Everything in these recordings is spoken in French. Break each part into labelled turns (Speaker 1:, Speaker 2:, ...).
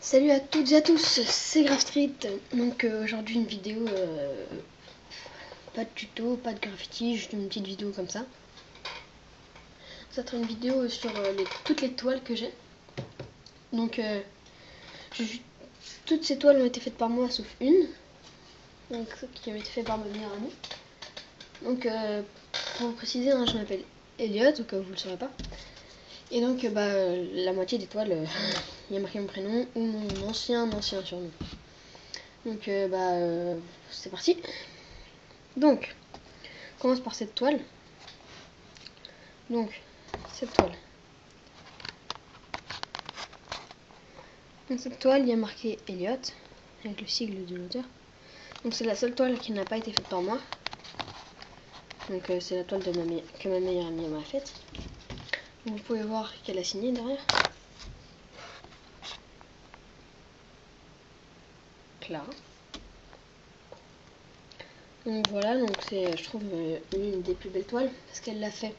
Speaker 1: Salut à toutes et à tous, c'est Graph Street. Donc aujourd'hui une vidéo, pas de tuto, pas de graffiti, juste une petite vidéo comme ça. Ça sera une vidéo sur toutes les toiles que j'ai. Donc toutes ces toiles ont été faites par moi sauf une, donc qui ont été faites par ma meilleure amie. Donc pour vous préciser, hein, je m'appelle Elliot, au cas où vous le saurez pas. Et donc la moitié des toiles, il y a marqué mon prénom ou mon ancien surnom. Donc c'est parti. Donc on commence par cette toile. Donc cette toile. Dans cette toile, il y a marqué Elliot avec le sigle de l'auteur. Donc c'est la seule toile qui n'a pas été faite par moi. Donc c'est la toile de que ma meilleure amie m'a faite. Vous pouvez voir qu'elle a signé derrière. Clara. Donc voilà, donc c'est, je trouve, une des plus belles toiles parce qu'elle l'a fait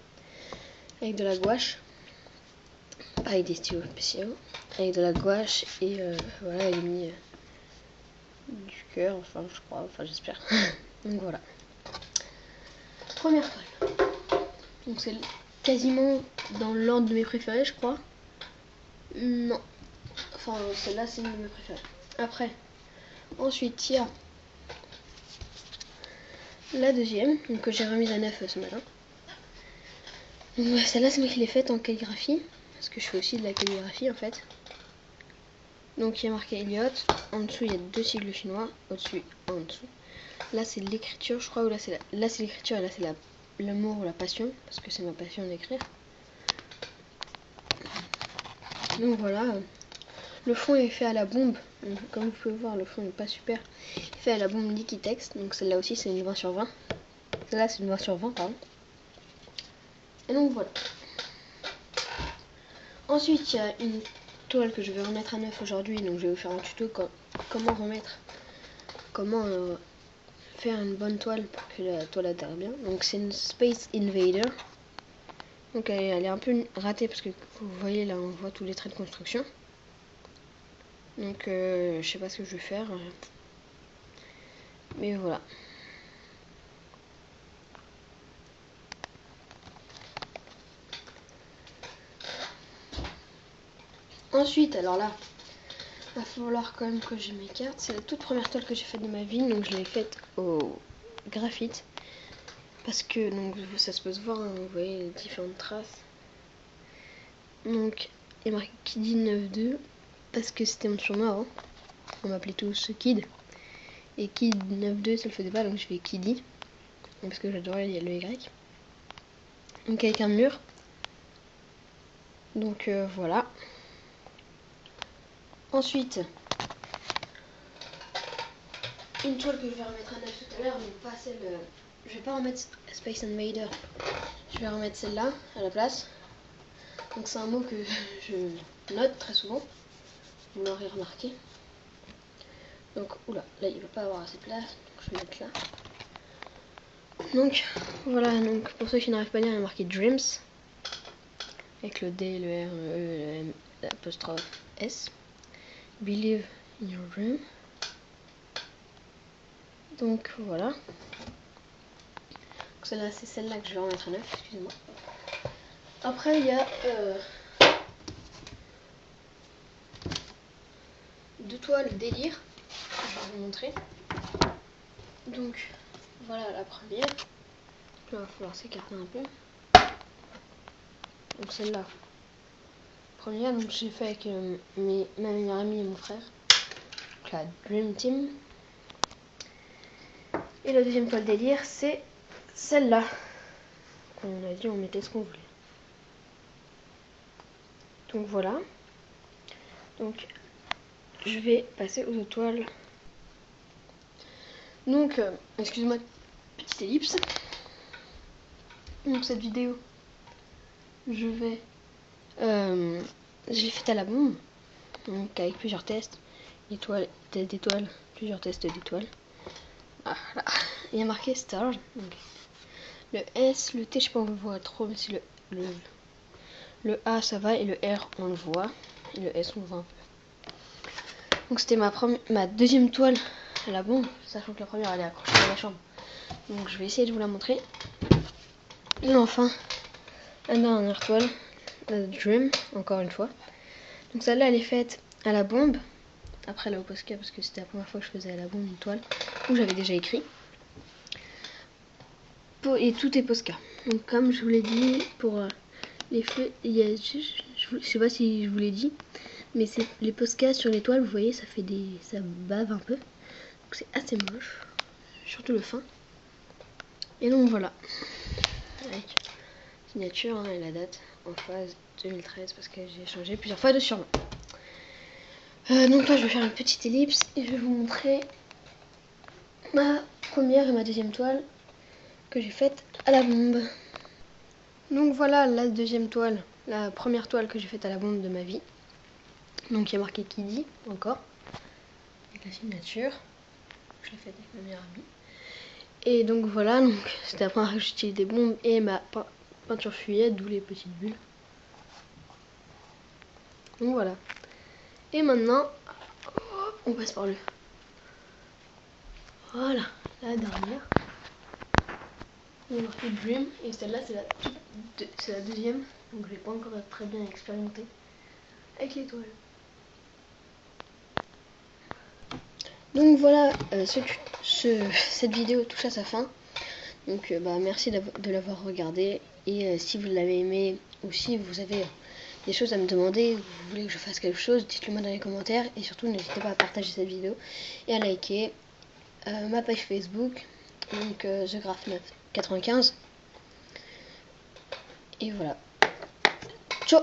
Speaker 1: avec de la gouache, avec des stylos spéciaux, avec de la gouache et voilà, elle a mis du cœur, enfin je crois, enfin j'espère. Donc voilà. Première toile. Donc c'est quasiment dans l'ordre de mes préférés, je crois. Non. Enfin celle-là c'est une de mes préférées. Après, ensuite il y a la deuxième, donc que j'ai remise à 9 ce matin. Donc celle-là c'est moi qui l'ai faite en calligraphie, parce que je fais aussi de la calligraphie en fait. Donc il y a marqué Elliot, en dessous il y a deux sigles chinois, au-dessus, en dessous. Là c'est l'écriture je crois, ou là c'est l'écriture et là c'est l'amour ou la passion, parce que c'est ma passion d'écrire. Donc voilà, le fond est fait à la bombe, donc, comme vous pouvez voir le fond n'est pas super, il est fait à la bombe Liquitex, donc celle-là aussi c'est une 20 sur 20. Celle-là c'est une 20 sur 20 pardon. Et donc voilà. Ensuite il y a une toile que je vais remettre à neuf aujourd'hui, donc je vais vous faire un tuto comment faire une bonne toile pour que la toile adhère bien. Donc c'est une Space Invader. Donc elle est un peu ratée parce que vous voyez là on voit tous les traits de construction. Donc je sais pas ce que je vais faire, mais voilà. Ensuite, alors là, va falloir quand même que j'ai mes cartes. C'est la toute première toile que j'ai faite de ma vie, donc je l'ai faite au graphite. Parce que donc ça se peut se voir, hein, vous voyez les différentes traces. Donc il y a marqué Kiddy 92 parce que c'était mon surnom avant. On m'appelait tous Kid. Et Kid 92 ça le faisait pas, donc je fais Kiddy. Parce que j'adorais le Y. Donc avec un mur. Donc voilà. Ensuite, une toile que je vais remettre à neuf tout à l'heure, mais pas celle. Je vais pas remettre Space Invader. Je vais remettre celle-là à la place. Donc c'est un mot que je note très souvent. Vous l'aurez remarqué. Donc oula, là il va pas avoir assez de place, donc je vais mettre là. Donc voilà, donc pour ceux qui n'arrivent pas à lire, il y a marqué Dreams avec le D, le R, le E, le M, l'apostrophe S. Believe in your dream. Donc voilà. Celle-là, c'est celle-là que je vais remettre à neuf, excusez-moi. Après, il y a deux toiles délire. Je vais vous montrer. Donc voilà la première. Il va falloir s'écarter un peu. Donc celle-là. Première, donc j'ai fait avec ma meilleure amie et mon frère. Donc la Dream Team. Et la deuxième toile délire, c'est celle-là. On a dit on mettait ce qu'on voulait. Donc voilà. Donc je vais passer aux autres toiles. Donc excusez-moi, petite ellipse. Donc cette vidéo, je l'ai faite à la bombe. Donc avec plusieurs tests. Étoiles, test d'étoiles, plusieurs tests d'étoiles. Voilà. Il y a marqué Star. Donc, le S, le T, je sais pas, on le voit trop, mais c'est le A, ça va, et le R, on le voit, et le S, on le voit un peu. Donc c'était ma deuxième toile à la bombe, sachant que la première elle est accrochée à la chambre. Donc je vais essayer de vous la montrer. Et enfin, la dernière toile, la Dream, encore une fois. Donc celle-là elle est faite à la bombe, après là au Posca, parce que c'était la première fois que je faisais à la bombe une toile, où j'avais déjà écrit. Et tout est Posca. Donc comme je vous l'ai dit, pour les feux, je sais pas si je vous l'ai dit, mais c'est les Posca sur les toiles, vous voyez, ça fait ça bave un peu. Donc c'est assez moche, surtout le fin. Et donc voilà, avec signature et la date en phase 2013, parce que j'ai changé plusieurs fois de surnom. Donc là je vais faire une petite ellipse et je vais vous montrer ma première et ma deuxième toile que j'ai faite à la bombe. Donc voilà la deuxième toile, la première toile que j'ai faite à la bombe de ma vie. Donc il y a marqué Kiddy encore, avec la signature. Je l'ai faite avec ma meilleure amie. Et donc voilà, donc c'était la première fois que j'utilise des bombes et ma peinture fuyette, d'où les petites bulles. Donc voilà. Et maintenant, on passe par le. Voilà, la dernière. Il y a marqué Dream et celle-là c'est la deuxième, donc je l'ai pas encore très bien expérimenté avec l'étoile. Donc voilà, cette vidéo touche à sa fin. Donc merci de l'avoir regardé et si vous l'avez aimé ou si vous avez des choses à me demander, vous voulez que je fasse quelque chose, dites-le moi dans les commentaires et surtout n'hésitez pas à partager cette vidéo et à liker ma page Facebook, donc TheGraph995. Et voilà. Ciao.